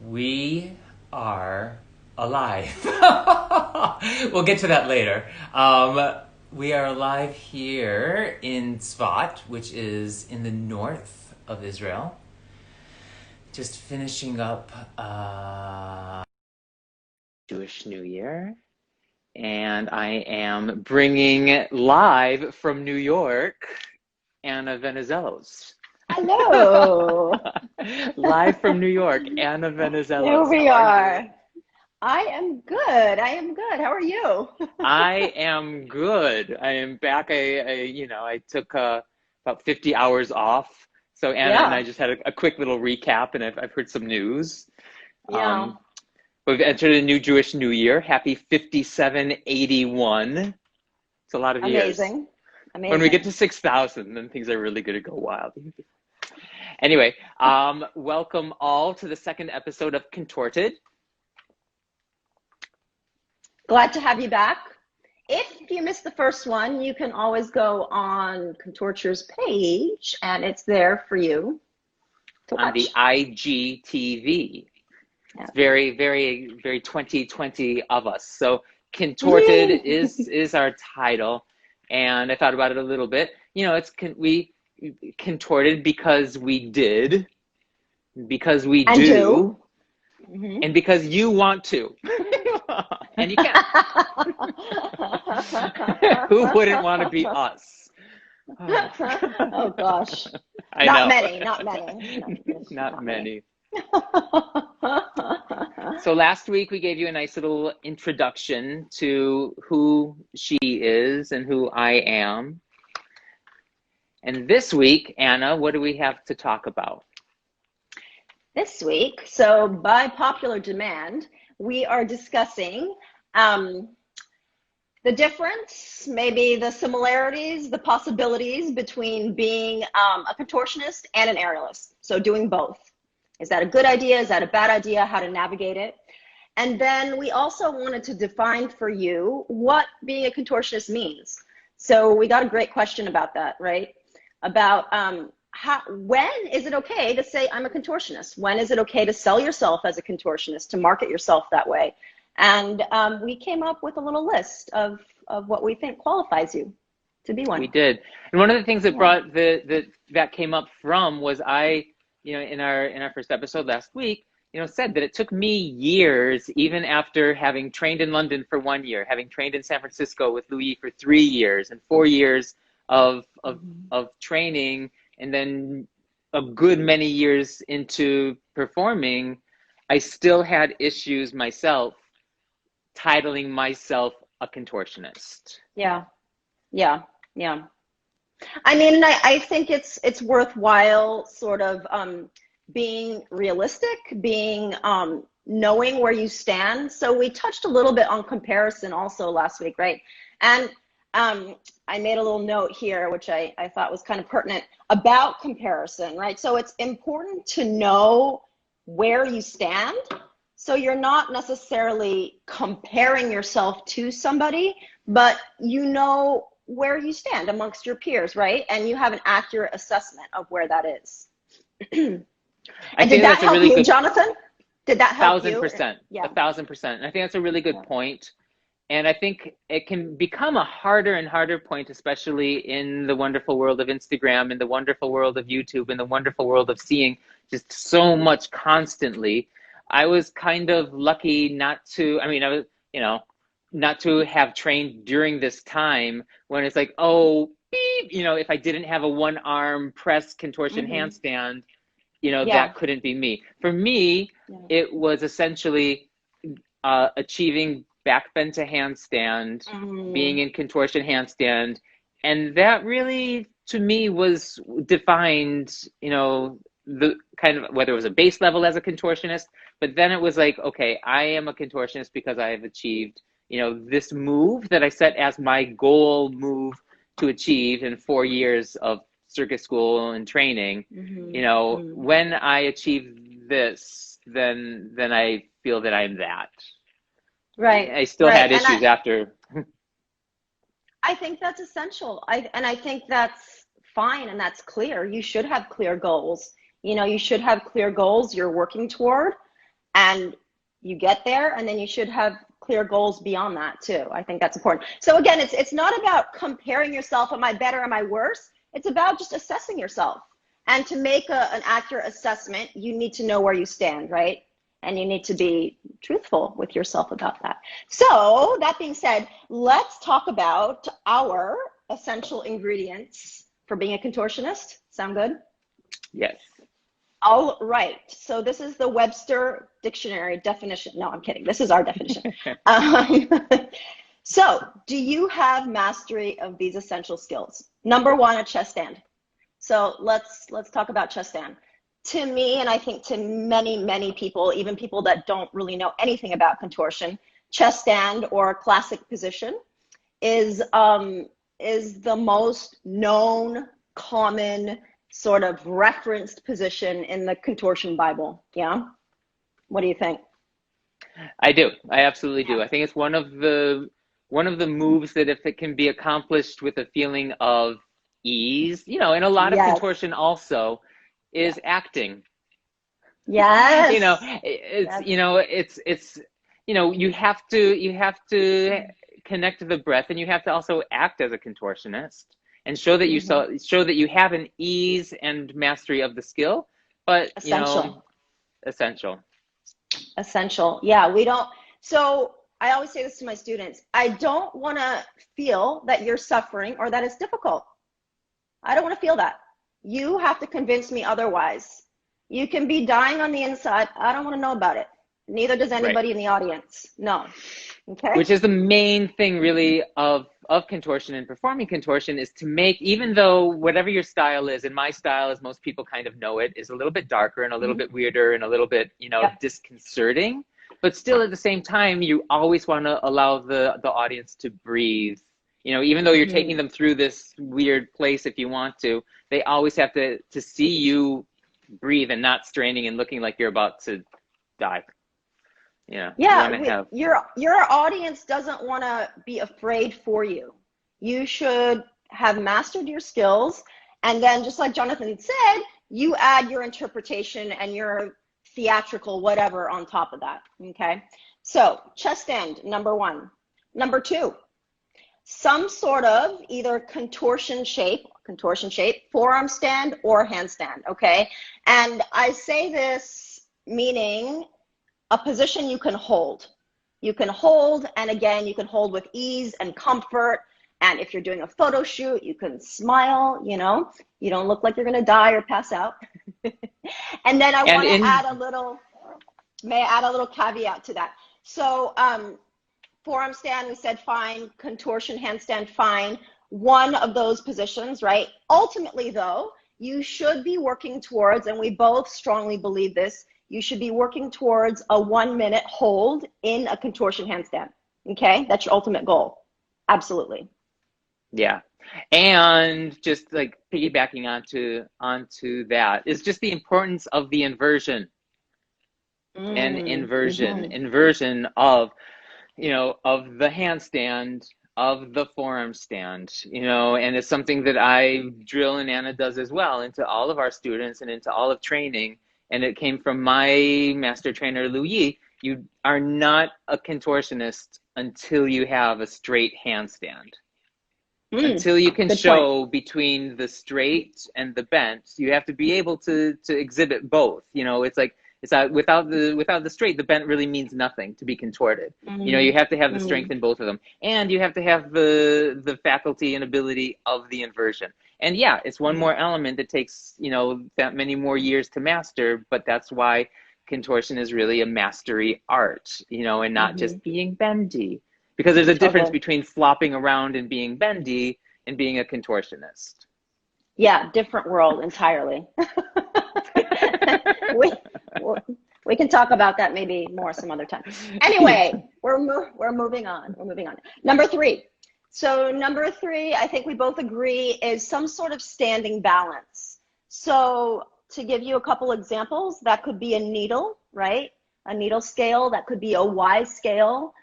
We are alive. We'll get to that later. We are alive here in Tsfat, which is in the north of Israel. Just finishing up Jewish New Year. And I am bringing live from New York, Anna Venizelos. Hello. Live from New York, Anna Here Venizelos. we How are are. you? I am good. I am good. How are you? I am good. I am back. I took about 50 hours off. So Anna and I Yeah. just had a quick little recap, and I've heard some news. Yeah. We've entered a new Jewish New Year. Happy 5781. It's a lot of years. Amazing. When we get Amazing. to 6,000, then things are really going to go wild. Anyway, welcome all to the second episode of Contorted. Glad to have you back. If you missed the first one, you can always go on Contortion's page and it's there for you to On the watch. IGTV. Yeah. It's very, very, very 2020 of us. So Contorted Yay. is our title. And I thought about it a little bit. You know, we contorted because we did, because we And do, do. Mhm. and because you want to. And you can. Who wouldn't want to be us? Oh gosh. I Not know. many, not many. Not Not many. many. So last week we gave you a nice little introduction to who she is and who I am. And this week, Anna, what do we have to talk about? This week, so by popular demand, we are discussing the difference, maybe the similarities, the possibilities between being a contortionist and an aerialist. So doing both. Is that a good idea? Is that a bad idea? How to navigate it? And then we also wanted to define for you what being a contortionist means. So we got a great question about that, right? About when is it okay to say I'm a contortionist? When is it okay to sell yourself as a contortionist, to market yourself that way? And we came up with a little list of what we think qualifies you to be We one. did. And one of the things that Yeah. brought that came up from was in our first episode last week, said that it took me years, even after having trained in London for 1 year, having trained in San Francisco with Louis for 3 years, and 4 years of training, and then a good many years into performing, I still had issues myself titling myself a contortionist. Yeah. Yeah. Yeah. I mean, I think it's worthwhile sort of being realistic, being knowing where you stand. So we touched a little bit on comparison also last week, right? And I made a little note here, which I thought was kind of pertinent about comparison, right? So it's important to know where you stand. So you're not necessarily comparing yourself to somebody, but you know where you stand amongst your peers, right? And you have an accurate assessment of where that is. And I did think that that's a help really you, good Jonathan? Did that help you? 1,000%, Yeah. 1,000%. And I think that's a really good Yeah. point. And I think it can become a harder and harder point, especially in the wonderful world of Instagram, in the wonderful world of YouTube, in the wonderful world of seeing just so much constantly. I was kind of lucky not to, not to have trained during this time when it's like, oh, beep, if I didn't have a one arm press contortion Mm-hmm. handstand, Yeah. that couldn't be me. For me, Yeah. it was essentially achieving back bend to handstand, being Mm, in contortion handstand. And that really, to me, was defined, the kind of whether it was a base level as a contortionist, but then it was like, okay, I am a contortionist because I have achieved, this move that I set as my goal move to achieve in 4 years of circuit school and training. mm-hmm. Mm. When I achieve this, then I feel that I'm that. Right. I still Right. had And issues after. I think that's essential. I think that's fine and that's clear. You should have clear goals. You know, you should have clear goals you're working toward. and you get there, and then you should have clear goals beyond that too. I think that's important. So again, it's not about comparing yourself. Am I better? Am I worse? It's about just assessing yourself. And to make an accurate assessment, you need to know where you stand, right? And you need to be truthful with yourself about that. So that being said, let's talk about our essential ingredients for being a contortionist. Sound good? Yes. All right. So this is the Webster Dictionary definition. No, I'm kidding. This is our definition. So do you have mastery of these essential skills? Number one, a chest stand. So let's talk about chest stand. To me, and I think to many, many people, even people that don't really know anything about contortion, chest stand or classic position is the most known, common, sort of referenced position in the contortion Bible. Yeah? What do you think? I do. I absolutely do. I think it's one of the moves that, if it can be accomplished with a feeling of ease, you know, and a lot of contortion also is acting. Yes. You know, it's you know, you have to connect the breath, and you have to also act as a contortionist and show that show that you have an ease and mastery of the skill. But essential. Essential. Yeah, we don't. So I always say this to my students. I don't want to feel that you're suffering or that it's difficult. I don't want to feel that. You have to convince me otherwise. You can be dying on the inside. I don't want to know about it. Neither does anybody in the audience. No. Okay. Which is the main thing really of contortion and performing contortion, is to make, even though whatever your style is, and my style, as most people kind of know it, is a little bit darker and a little bit weirder and a little bit, you know, disconcerting, but still at the same time, you always want to allow the audience to breathe. You know, even though you're taking them through this weird place, if you want to, they always have to see you breathe and not straining and looking like you're about to die. Yeah, your audience doesn't want to be afraid for you. You should have mastered your skills, and then, just like Jonathan had said, you add your interpretation and your theatrical whatever on top of that. Okay, so chest stand, number one. Number two, some sort of either contortion shape, forearm stand, or handstand. Okay, and I say this meaning a position you can hold. You can hold, and again, you can hold with ease and comfort. And if you're doing a photo shoot, you can smile, you know, you don't look like you're going to die or pass out. And then I want to add a little, may I add a little caveat to that? So forearm stand, we said fine. Contortion handstand, fine. One of those positions, right? Ultimately, though, you should be working towards, and we both strongly believe this, you should be working towards a 1 minute hold in a contortion handstand. Okay, that's your ultimate goal. Absolutely. Yeah, and just like piggybacking onto that is just the importance of the inversion and inversion of, you know, of the handstand, of the forearm stand, you know, and it's something that I drill, and Anna does as well, into all of our students and into all of training. And it came from my master trainer, Louis. You are not a contortionist until you have a straight handstand. Until you can show between the straight and the bent, you have to be able to exhibit both. You know, it's like, without the straight, the bent really means nothing to be contorted. You know, you have to have the strength in both of them, and you have to have the faculty and ability of the inversion. And yeah, it's one more element that takes, you know, that many more years to master, but that's why contortion is really a mastery art, you know, and not just being bendy. Because there's a difference between flopping around and being bendy and being a contortionist. Yeah, different world entirely. We can talk about that maybe more some other time. Anyway, we're moving on. We're moving on. Number three. So number three, I think we both agree, is some sort of standing balance. So to give you a couple examples, that could be a needle, right? A needle scale. That could be a Y scale.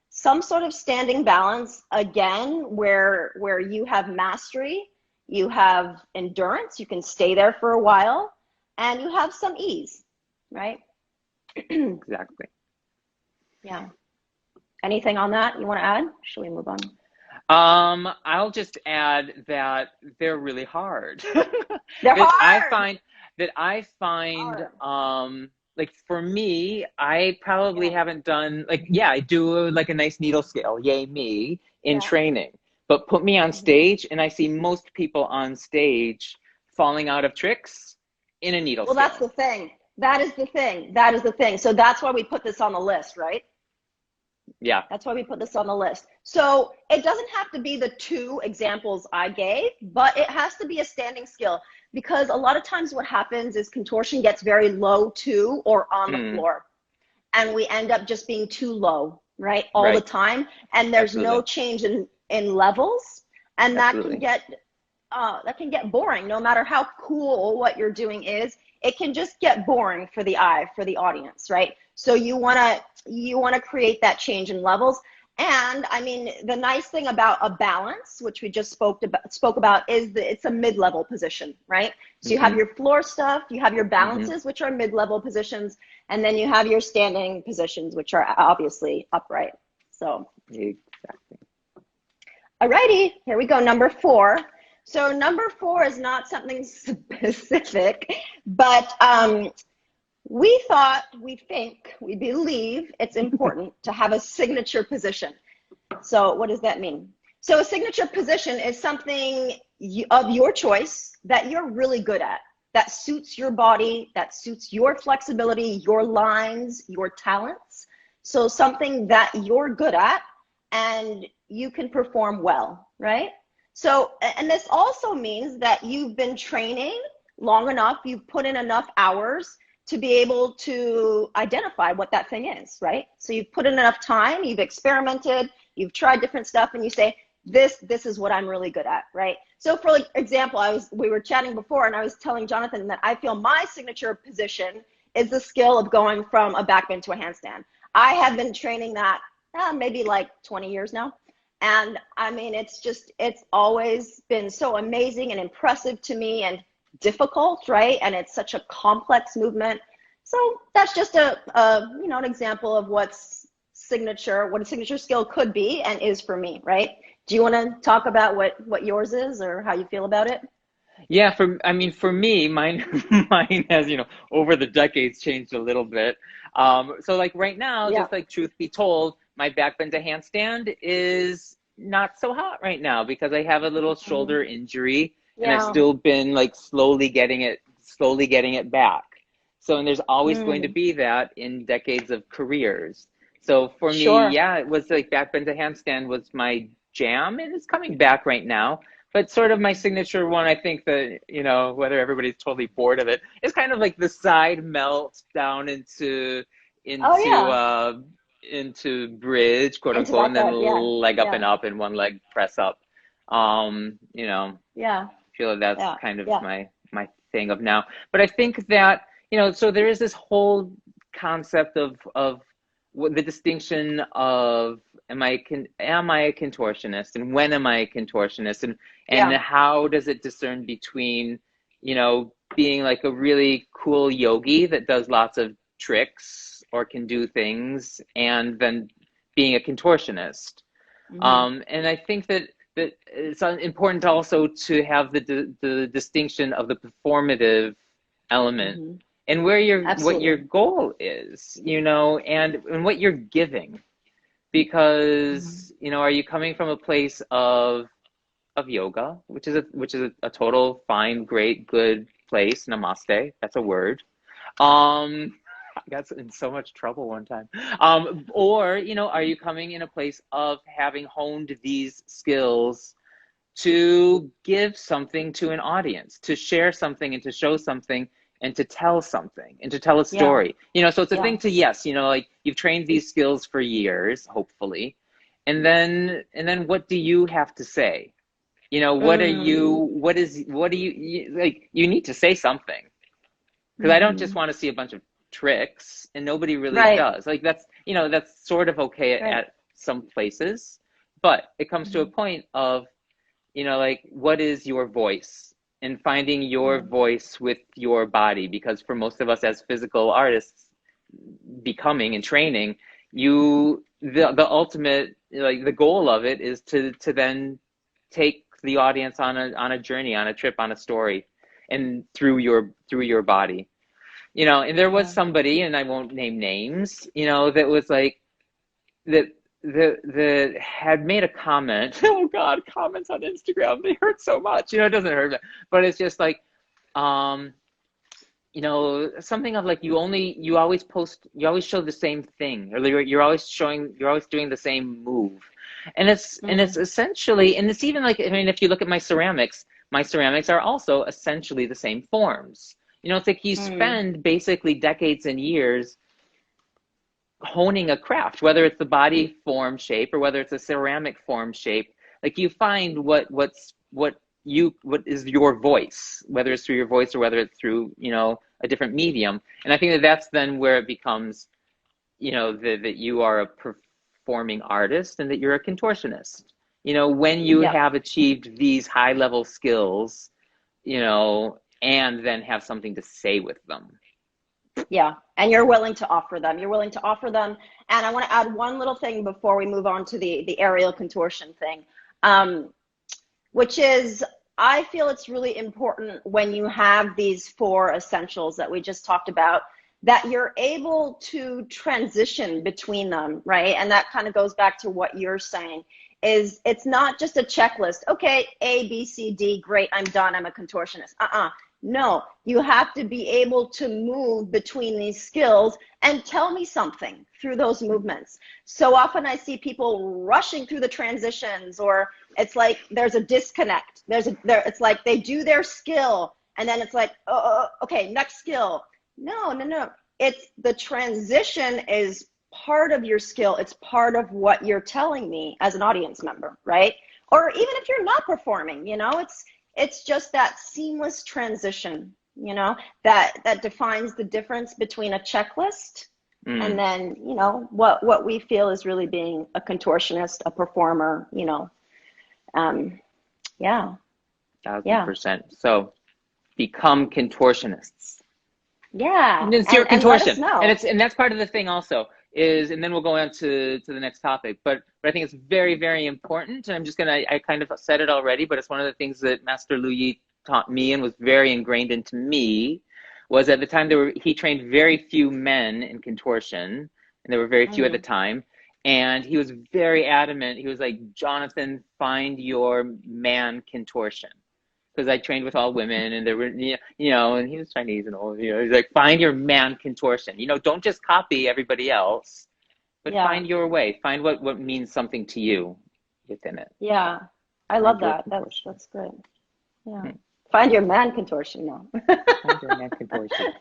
Some sort of standing balance, again, where you have mastery, you have endurance, you can stay there for a while, and you have some ease, right? Exactly. Yeah. Anything on that you want to add? Should we move on? I'll just add that they're really hard. They're that I hard. find that I find Hard. like for me, I probably Yeah. haven't done like yeah, I do like a nice needle scale, yay me, in Yeah. training. But put me on Hmm. stage and I see most people on stage falling out of tricks in a needle Well, that's scale. the thing. That is the thing. That is the thing. So that's why we put this on the list, right? Yeah. That's why we put this on the list. So it doesn't have to be the two examples I gave, but it has to be a standing skill because a lot of times what happens is contortion gets very low too or on the Mm, floor. And we end up just being too low, right? All the right. time. And there's no Absolutely. change in levels. And Absolutely. that can get boring no matter how cool what you're doing is. It can just get boring for the eye, for the audience, right? So you want to create that change in levels. And I mean, the nice thing about a balance, which we just spoke about, is that it's a mid-level position, right? So you have Mm-hmm. your floor stuff, you have your Mm-hmm. balances, which are mid-level positions, and then you have your standing positions, which are obviously upright. So, Exactly. alrighty, here we go. Number 4. So number 4 is not something specific, but we believe it's important to have a signature position. So what does that mean? So a signature position is something of your choice that you're really good at, that suits your body, that suits your flexibility, your lines, your talents. So something that you're good at and you can perform well, right? So, and this also means that you've been training long enough, you've put in enough hours to be able to identify what that thing is, right? So you've put in enough time, you've experimented, you've tried different stuff, and you say, this is what I'm really good at, right? So for like example, we were chatting before and I was telling Jonathan that I feel my signature position is the skill of going from a backbend to a handstand. I have been training that maybe like 20 years now. And I mean, it's always been so amazing and impressive to me and difficult, right? And it's such a complex movement. So that's just an example of what a signature skill could be and is for me, right? Do you want to talk about what yours is or how you feel about it? Yeah, for me, mine mine has, over the decades changed a little bit. So like right now, Yeah. just like truth be told, my backbend to handstand is not so hot right now because I have a little Mhm. shoulder injury and I've Yeah. still been like slowly getting it back. So, and there's always going to Mm. be that in decades of careers. So for me, Sure. yeah, it was like backbend to handstand was my jam and it's coming back right now. But sort of my signature one, I think that, whether everybody's totally bored of it, is kind of like the side melt down Oh into yeah. uh into bridge, quote Into unquote, and then backup. Yeah. leg up Yeah. and up and one leg press up. I Yeah. feel like that's Yeah. kind of Yeah. my thing of now. But I think that, so there is this whole concept of the distinction of am I a contortionist and when am I a contortionist and Yeah. how does it discern between being like a really cool yogi that does lots of tricks or can do things and then being a contortionist. Hmm. And I think that it's important also to have the distinction of the performative element Hmm. and what your Absolutely. goal is, and what you're giving. Hmm. Because, are you coming from a place of yoga, which is a total fine, great, good place. Namaste. That's a word. I got in so much trouble one time. Or, are you coming in a place of having honed these skills to give something to an audience, to share something and to show something and to tell something and to tell a Yeah. story? So it's a Yeah. thing to, yes, like you've trained these skills for years, hopefully. And then what do you have to say? Mm. What do like, you need to say something because I don't just Hmm. want to see a bunch of tricks, and nobody really Right. does. Like that's sort of okay Right. at some places, but it comes to a Hmm. point of, like what is your voice and finding your Yeah. voice with your body, because for most of us as physical artists, becoming and training, the ultimate, like the goal of it is to then take the audience on a journey, on a trip, on a story, and through your body. And there was somebody, and I won't name names, that was like that had made a comment. Oh God, comments on Instagram, they hurt so much. It doesn't hurt, but it's just like, something of like, you always show the same thing, or you're always doing the same move. And it's essentially, and it's even like, I mean, if you look at my ceramics are also essentially the same forms. It's like you spend basically decades and years honing a craft, whether it's the body form shape or whether it's a ceramic form shape. Like, you find what is your voice, whether it's through your voice or whether it's through, a different medium. And I think that's then where it becomes, that you are a performing artist and that you're a contortionist. When you have achieved these high level skills, and then have something to say with them. Yeah, and you're willing to offer them. And I want to add one little thing before we move on to the aerial contortion thing, which is, I feel it's really important when you have these 4 essentials that we just talked about, that you're able to transition between them, right? And that kind of goes back to what you're saying, is it's not just a checklist. Okay, A, B, C, D, great, I'm done, I'm a contortionist. No, you have to be able to move between these skills and tell me something through those movements. So often I see people rushing through the transitions, or it's like there's a disconnect. It's like they do their skill and then it's like, okay, next skill. No. It's the transition is part of your skill. It's part of what you're telling me as an audience member, right? Or even if you're not performing, it's just that seamless transition, that defines the difference between a checklist and then, what we feel is really being a contortionist, a performer, yeah. 1000%. So become contortionists. Yeah. And then see your contortion. And let us know. And that's part of the thing also is, and then we'll go on to the next topic, but I think it's very, very important. And I kind of said it already, but it's one of the things that Master Lu Yi taught me and was very ingrained into me, was at the time he trained very few men in contortion, and there were very few at the time. And he was very adamant. He was like, Jonathan, find your man contortion. Because I trained with all women, and there were, and he was Chinese and all, he's like, find your man contortion. Don't just copy everybody else, but find your way. Find what means something to you within it. Yeah, I love that. That's great. Yeah. Find your man contortion now. Find your man contortion.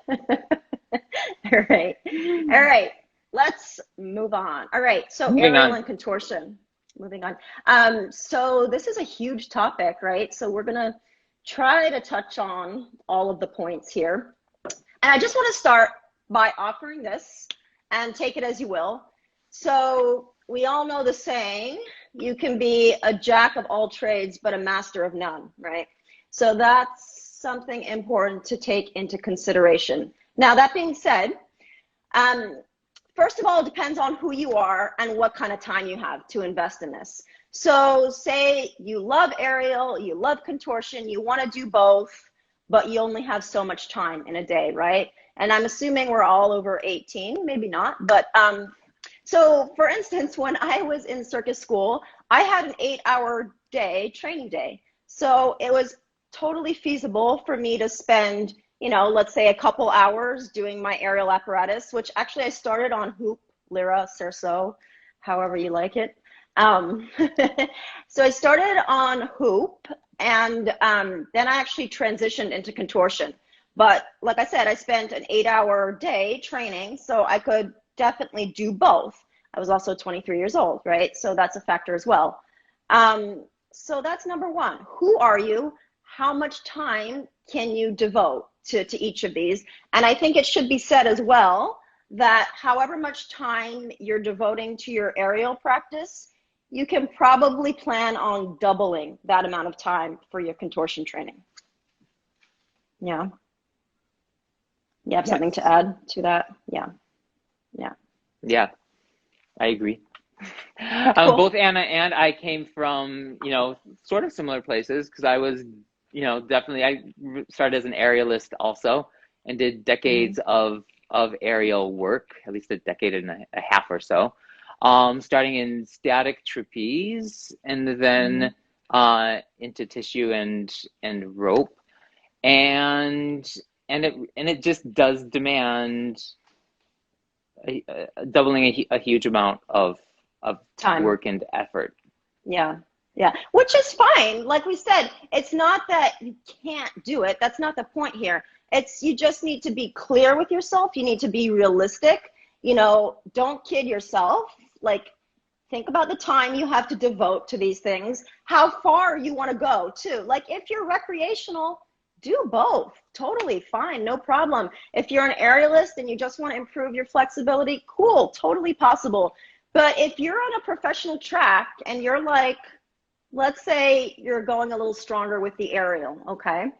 All right. Let's move on. All right. So aerial and contortion. Moving on. So this is a huge topic, right? So we're going to try to touch on all of the points here. And I just want to start by offering this, and take it as you will. So we all know the saying, you can be a jack of all trades, but a master of none, right? So that's something important to take into consideration. Now, that being said, first of all, it depends on who you are and what kind of time you have to invest in this. So say you love aerial, you love contortion, you want to do both, but you only have so much time in a day, right? And I'm assuming we're all over 18, maybe not, but so for instance, when I was in circus school, I had an 8-hour day, training day. So it was totally feasible for me to spend, let's say a couple hours doing my aerial apparatus, which actually I started on hoop, lyra, cerceau, however you like it. So I started on hoop, and then I actually transitioned into contortion. But like I said, I spent an 8-hour day training, so I could definitely do both. I was also 23 years old, right? So that's a factor as well. So that's number one. Who are you? How much time can you devote to each of these? And I think it should be said as well that however much time you're devoting to your aerial practice, you can probably plan on doubling that amount of time for your contortion training. Yeah. You have something to add to that? Yeah. Yeah, I agree. Cool. Both Anna and I came from, sort of similar places because I was, definitely, started as an aerialist also and did decades Mhm. of aerial work, at least a decade and a half or so, starting in static trapeze and then Mhm. into tissue and rope. And it just does demand doubling a huge amount of Time. work and effort. Yeah. Yeah. Which is fine. Like we said, it's not that you can't do it. That's not the point here. It's you just need to be clear with yourself. You need to be realistic. Don't kid yourself. Like, think about the time you have to devote to these things, how far you want to go, too. Like, if you're recreational, do both. Totally fine. No problem. If you're an aerialist and you just want to improve your flexibility, cool. Totally possible. But if you're on a professional track and you're like, let's say you're going a little stronger with the aerial, okay?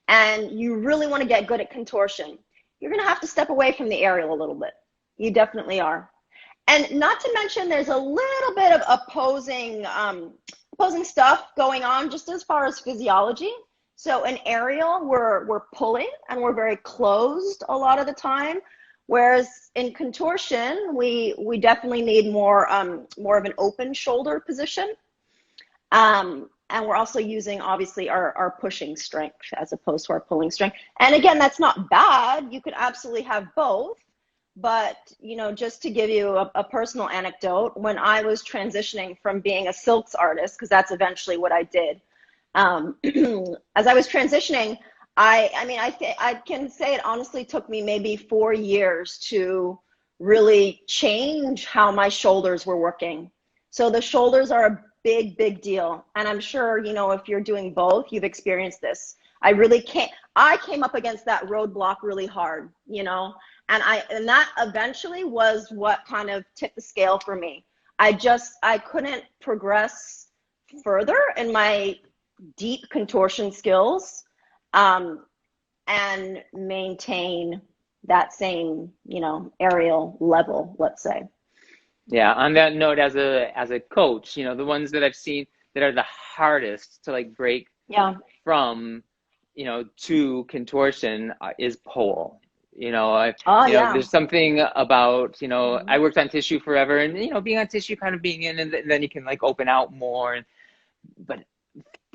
And you really want to get good at contortion, you're going to have to step away from the aerial a little bit. You definitely are. And not to mention, there's a little bit of opposing stuff going on just as far as physiology. So in aerial, we're pulling and we're very closed a lot of the time. Whereas in contortion, we definitely need more of an open shoulder position. And we're also using obviously our pushing strength as opposed to our pulling strength. And again, that's not bad. You could absolutely have both. But, just to give you a personal anecdote, when I was transitioning from being a silks artist, because that's eventually what I did, as I was transitioning, I can say it honestly took me maybe 4 years to really change how my shoulders were working. So the shoulders are a big, big deal. And I'm sure, if you're doing both, you've experienced this. I came up against that roadblock really hard, and that eventually was what kind of tipped the scale for me. I couldn't progress further in my deep contortion skills, and maintain that same, aerial level, let's say. Yeah, on that note, as a coach, the ones that I've seen that are the hardest to like break Yeah. from, to contortion is pole. Oh, yeah. There's something about, I Mhm. worked on tissue forever, and being on tissue, kind of being in, and then you can like open out more. But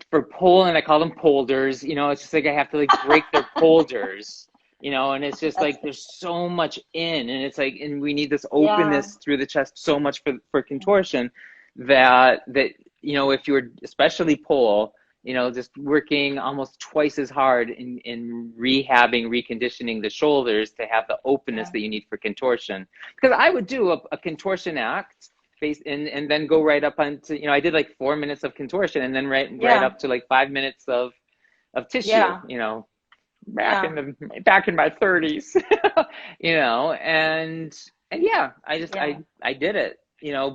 for pole, and I call them polders, it's just like I have to like break their polders, and it's just That's like there's so much in, and it's like, and we need this Yeah. openness through the chest so much for contortion that if you're especially pole, just working almost twice as hard in rehabbing, reconditioning the shoulders to have the openness Yeah. that you need for contortion. Because I would do a contortion act face and then go right up onto, I did like 4 minutes of contortion and then right Yeah. up to like 5 minutes of tissue, Yeah. Yeah. back in my 30s, and yeah, Yeah. I did it,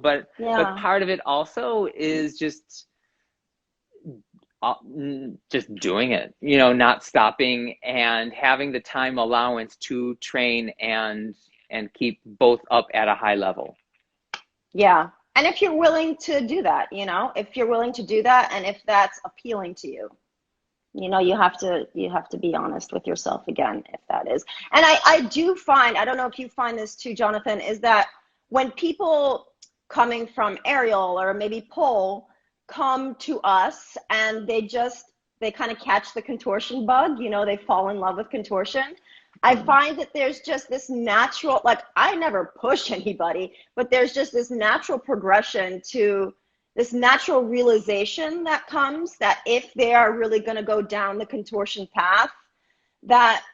but Yeah. part of it also is just doing it, not stopping and having the time allowance to train and keep both up at a high level. Yeah. And if you're willing to do that, if you're willing to do that, and if that's appealing to you, you have to be honest with yourself again, if that is. And I do find, I don't know if you find this too, Jonathan, is that when people coming from aerial or maybe pole come to us and they kind of catch the contortion bug, they fall in love with contortion. I find that there's just this natural, like, I never push anybody, but there's just this natural progression to this natural realization that comes that if they are really going to go down the contortion path, that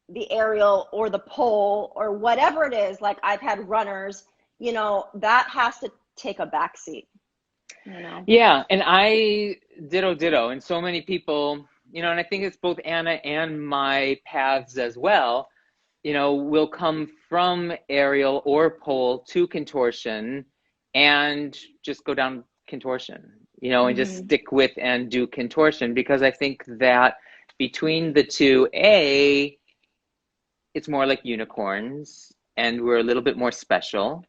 the aerial or the pole or whatever it is, like I've had runners, that has to take a back seat. Yeah, and I ditto, and so many people, and I think it's both Anna and my paths as well, will come from aerial or pole to contortion and just go down contortion, and just Mm-hmm. stick with and do contortion because I think that between the two, it's more like unicorns and we're a little bit more special,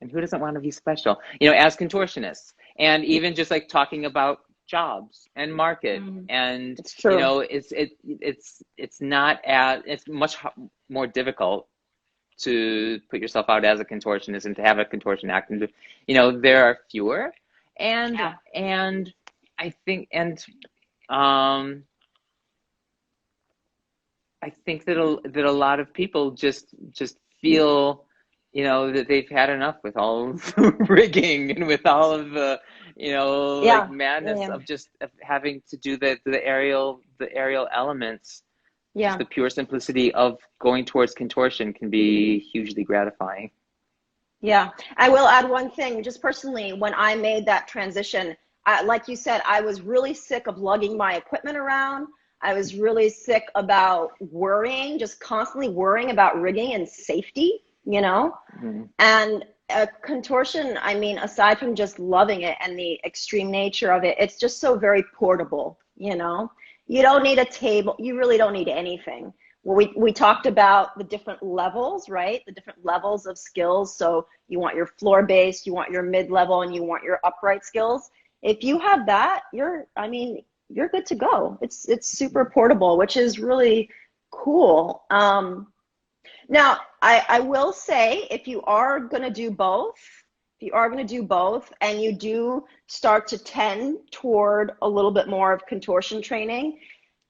And who doesn't want to be special, as contortionists? And even just like talking about jobs and market, and It's true. it's much more difficult to put yourself out as a contortionist and to have a contortion act, and there are fewer, and Yeah. I think um I think that a lot of people just feel, that they've had enough with all of the rigging and with all of the, like Yeah. madness Yeah. of just of having to do the aerial elements. Just Yeah. the pure simplicity of going towards contortion can be hugely gratifying. Yeah. I will add one thing, just personally, when I made that transition, like you said, I was really sick of lugging my equipment around. I was really sick about worrying, just constantly worrying about rigging and safety, Mm-hmm. And contortion, I mean, aside from just loving it and the extreme nature of it, it's just so very portable. You don't need a table. You really don't need anything. Well, we talked about the different levels, right? The different levels of skills. So you want your floor based, you want your mid level, and you want your upright skills. If you have that, you're good to go. It's super portable, which is really cool. Now, I will say, if you are going to do both, and you do start to tend toward a little bit more of contortion training,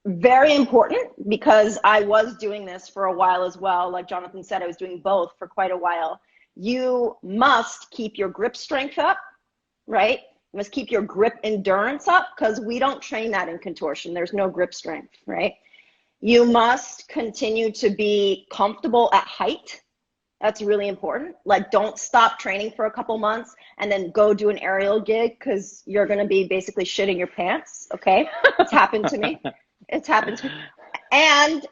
very important, because I was doing this for a while as well. Like Jonathan said, I was doing both for quite a while. You must keep your grip strength up, right? You must keep your grip endurance up, because we don't train that in contortion. There's no grip strength, right? You must continue to be comfortable at height. That's really important. Like, don't stop training for a couple months and then go do an aerial gig, because you're going to be basically shitting your pants. Okay. It's happened to me. It's happened to me. And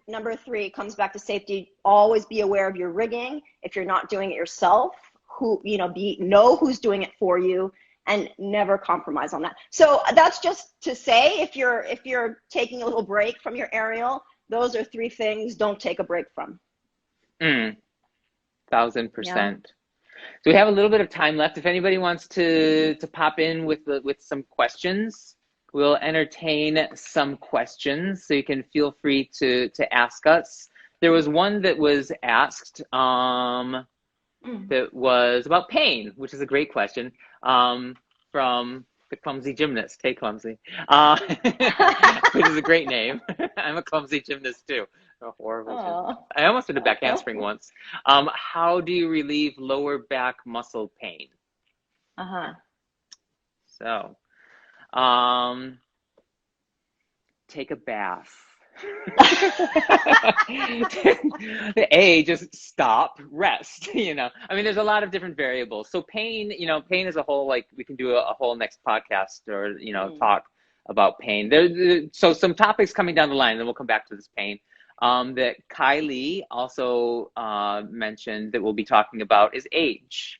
number 3 comes back to safety. Always be aware of your rigging. If you're not doing it yourself, know who's doing it for you, and never compromise on that. So that's just to say, if you're taking a little break from your aerial, those are 3 things don't take a break from. 1000%. So we have a little bit of time left. If anybody wants to pop in with some questions, we'll entertain some questions. So you can feel free to ask us. There was one that was asked that was about pain, which is a great question, from the Clumsy Gymnast. Hey, Clumsy, which is a great name. I'm a clumsy gymnast too. A horrible gymnast. I almost did a back handspring once. How do you relieve lower back muscle pain? So, take a bath. Just stop, rest. I mean, there's a lot of different variables. So pain is a whole, like, we can do a whole next podcast, or talk about pain. So some topics coming down the line, and then we'll come back to this pain that Kylie also mentioned that we'll be talking about is age,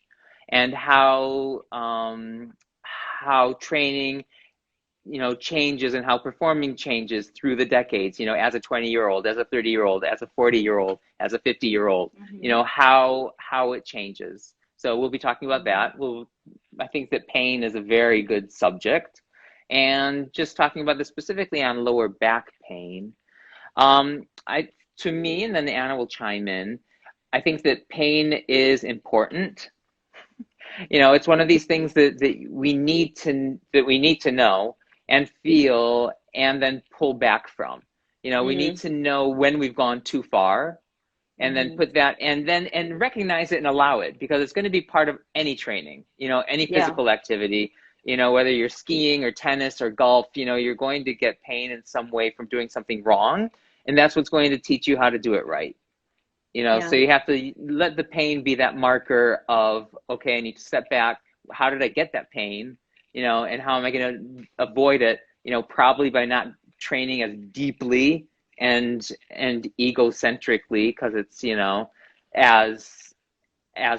and how training changes, and how performing changes through the decades, as a 20-year-old, as a 30-year-old, as a 40-year-old, as a 50-year-old, how it changes. So we'll be talking about that. I think that pain is a very good subject, and just talking about this specifically on lower back pain. To me, and then Anna will chime in, I think that pain is important. It's one of these things that we need to know and feel, and then pull back from. We need to know when we've gone too far, and then put that, and recognize it and allow it, because it's going to be part of any training, any physical activity, whether you're skiing or tennis or golf, you're going to get pain in some way from doing something wrong. And that's what's going to teach you how to do it right. So you have to let the pain be that marker of, okay, I need to step back. How did I get that pain? And how am I going to avoid it? Probably by not training as deeply and egocentrically, because it's, as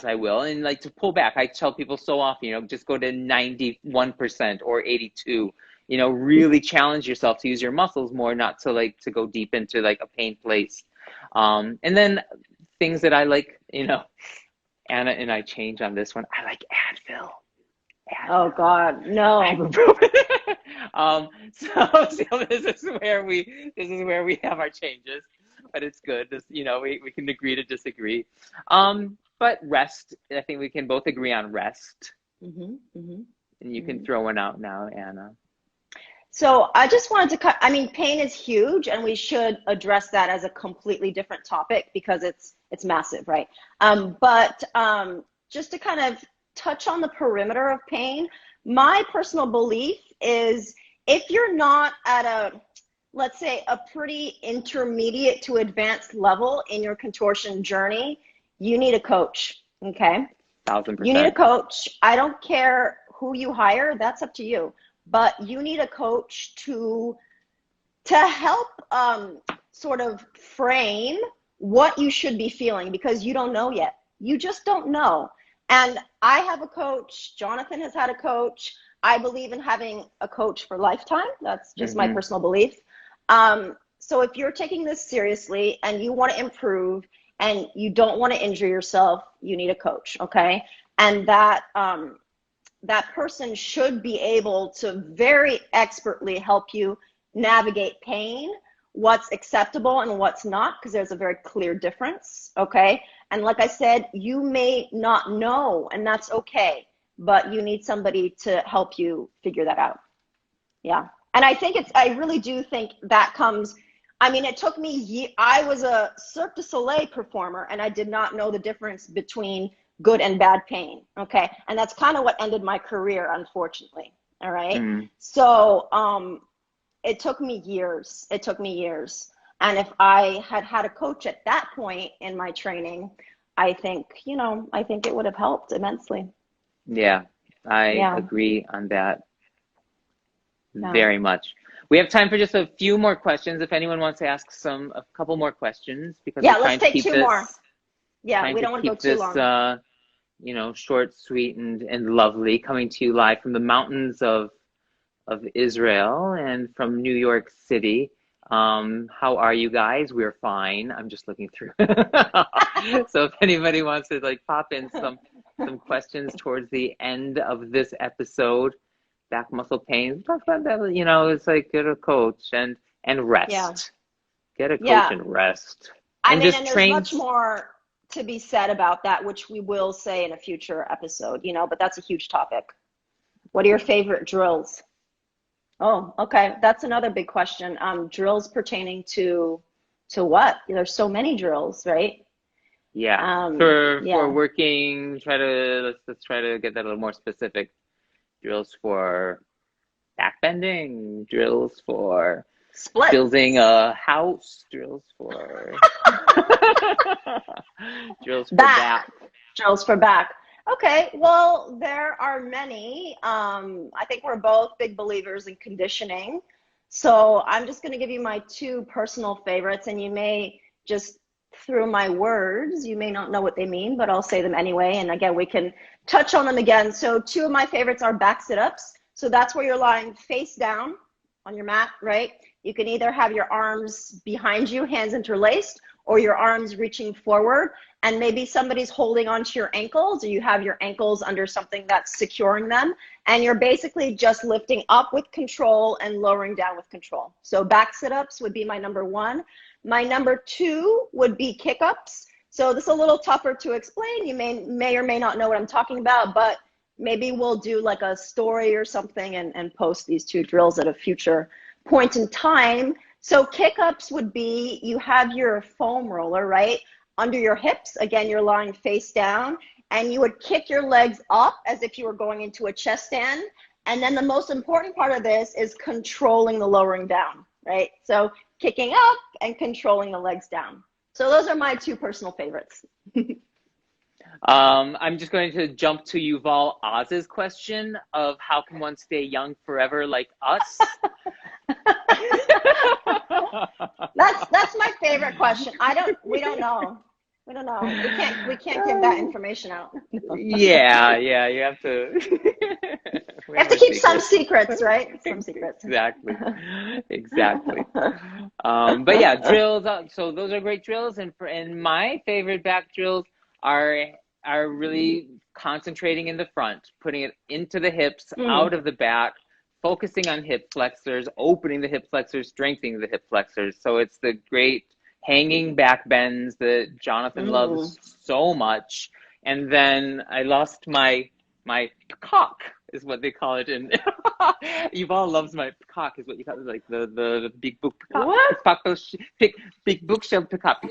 I will, and like to pull back. I tell people so often, just go to 91% or 82. Really challenge yourself to use your muscles more, not to go deep into like a pain place. And then things that I like, Anna and I change on this one. I like Advil. Oh God, no. Ibuprofen. So this is where we have our changes, but it's good. This, we can agree to disagree. But rest, I think we can both agree on rest. Mm-hmm, mm-hmm, And you mm-hmm. can throw one out now, Anna. So I just wanted to I mean, pain is huge, and we should address that as a completely different topic because it's massive, right? But just to kind of touch on the perimeter of pain, my personal belief is if you're not at let's say, a pretty intermediate to advanced level in your contortion journey, you need a coach, okay? 1000%. You need a coach. I don't care who you hire, that's up to you. But you need a coach to help sort of frame what you should be feeling because you don't know yet. You just don't know. And I have a coach. Jonathan has had a coach. I believe in having a coach for lifetime. That's just my personal belief. So if you're taking this seriously and you want to improve and you don't want to injure yourself, you need a coach, okay? And that person should be able to very expertly help you navigate pain, what's acceptable and what's not, because there's a very clear difference, okay? And like I said, you may not know, and that's okay, but you need somebody to help you figure that out. Yeah. And I really do think that comes, I mean, it took me, I was a Cirque du Soleil performer, and I did not know the difference between good and bad pain, okay? And that's kind of what ended my career, unfortunately, all right? So it took me years. It took me years. And if I had had a coach at that point in my training, I think, I think it would have helped immensely. Yeah, I agree on that very much. We have time for just a few more questions if anyone wants to ask a couple more questions, because we're trying let's take to keep two more. Yeah, we don't want to go too long. Short, sweet, and lovely, coming to you live from the mountains of Israel and from New York City. How are you guys? We're fine. I'm just looking through. So if anybody wants to pop in some questions towards the end of this episode, back muscle pain, talk about that. It's like get a coach and rest. Yeah. Get a coach and rest. And there's much more to be said about that, which we will say in a future episode, but that's a huge topic. What are your favorite drills? Oh, okay. That's another big question. Drills pertaining to what? There's so many drills, right? Yeah. For working, let's try to get that a little more specific. Drills for back bending, drills for splits, building a house, drills for drills for back. Drills for back. Okay, well, there are many. I think we're both big believers in conditioning. So I'm just going to give you my two personal favorites, and you may just, through my words, you may not know what they mean, but I'll say them anyway. And again, we can touch on them again. So two of my favorites are back sit-ups. So that's where you're lying face down on your mat, right? You can either have your arms behind you, hands interlaced, or your arms reaching forward, and maybe somebody's holding onto your ankles, or you have your ankles under something that's securing them, and you're basically just lifting up with control and lowering down with control. So back sit-ups would be my number one. My number two would be kick-ups. So this is a little tougher to explain. You may or may not know what I'm talking about, but maybe we'll do like a story or something and post these two drills at a future point in time. So kick-ups would be, you have your foam roller, right, under your hips. Again, you're lying face down, and you would kick your legs up as if you were going into a chest stand. And then the most important part of this is controlling the lowering down, right? So kicking up and controlling the legs down. So those are my two personal favorites. I'm just going to jump to Yuval Oz's question of how can one stay young forever like us? That's my favorite question. We don't know. We don't know. We can't give that information out. Yeah, you have to. We have to keep some secrets, right? Some secrets. Exactly. But yeah, drills. So those are great drills, and my favorite back drills are are really concentrating in the front, putting it into the hips, Mm. out of the back, focusing on hip flexors, opening the hip flexors, strengthening the hip flexors. So it's the great hanging back bends that Jonathan loves so much. And then I lost my cock, is what they call it. And Yuval loves my cock, is what you call it, like the big book. What? Big bookshelf peacock.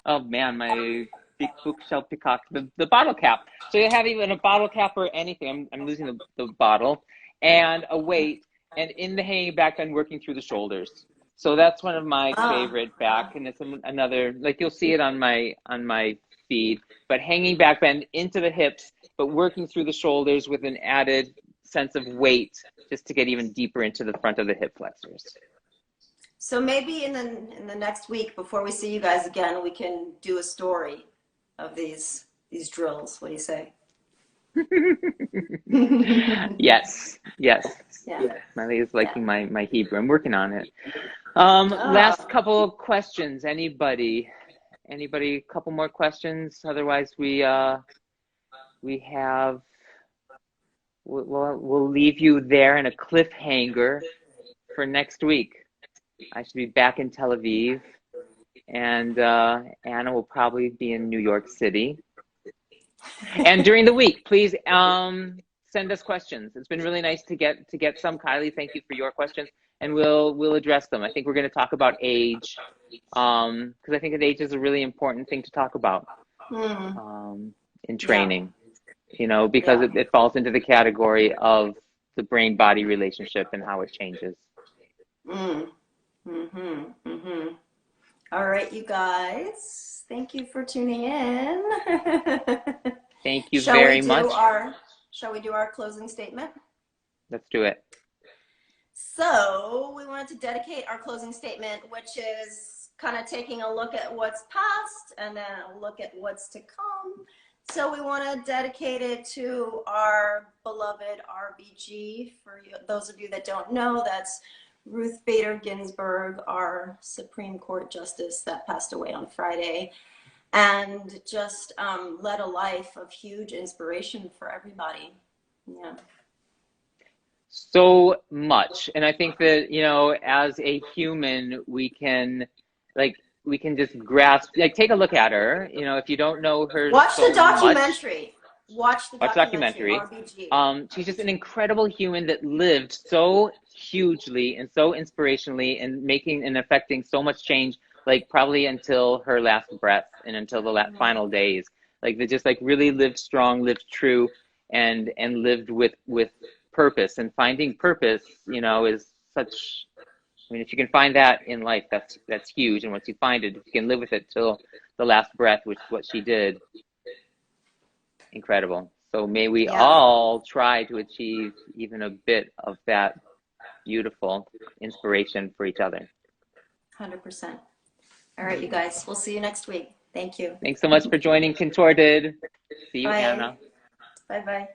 Oh man, my big bookshelf peacock. The bottle cap. So you have even a bottle cap or anything. I'm losing the bottle, and a weight, and in the hanging back bend, working through the shoulders. So that's one of my favorite back, and it's another, like you'll see it on my feed, but hanging back bend into the hips, but working through the shoulders with an added sense of weight, just to get even deeper into the front of the hip flexors. So maybe in the next week, before we see you guys again, we can do a story of these drills. What do you say? Yes. Yeah. Miley is liking my Hebrew. I'm working on it. Last couple of questions. Anybody? A couple more questions? Otherwise, we'll leave you there in a cliffhanger for next week. I should be back in Tel Aviv, and Anna will probably be in New York City. And during the week, please send us questions. It's been really nice to get some. Kylie, thank you for your questions, and we'll address them. I think we're going to talk about age, because I think that age is a really important thing to talk about in training. You know, because it falls into the category of the brain-body relationship and how it changes. All right, you guys. Thank you for tuning in. Thank you very much. Shall we do our closing statement? Let's do it. So we wanted to dedicate our closing statement, which is kind of taking a look at what's past and then a look at what's to come. So we want to dedicate it to our beloved RBG. For those of you that don't know, that's Ruth Bader Ginsburg, our Supreme Court Justice that passed away on Friday, and just led a life of huge inspiration for everybody. Yeah. So much. And I think that, you know, as a human, we can just grasp, like, take a look at her. You know, if you don't know her, watch the documentary. Watch the documentary. RBG. She's just an incredible human that lived so hugely and so inspirationally, and making and affecting so much change, like probably until her last breath and until the final days. Like, they just really lived strong, lived true, and lived with purpose. And finding purpose, you know, is such, I mean, if you can find that in life, that's huge. And once you find it, if you can live with it till the last breath, which is what she did, incredible. So may we all try to achieve even a bit of that beautiful inspiration for each other. 100%. All right, you guys, we'll see you next week. Thank you. Thanks so much for joining Contorted. See you, Bye. Anna. Bye-bye.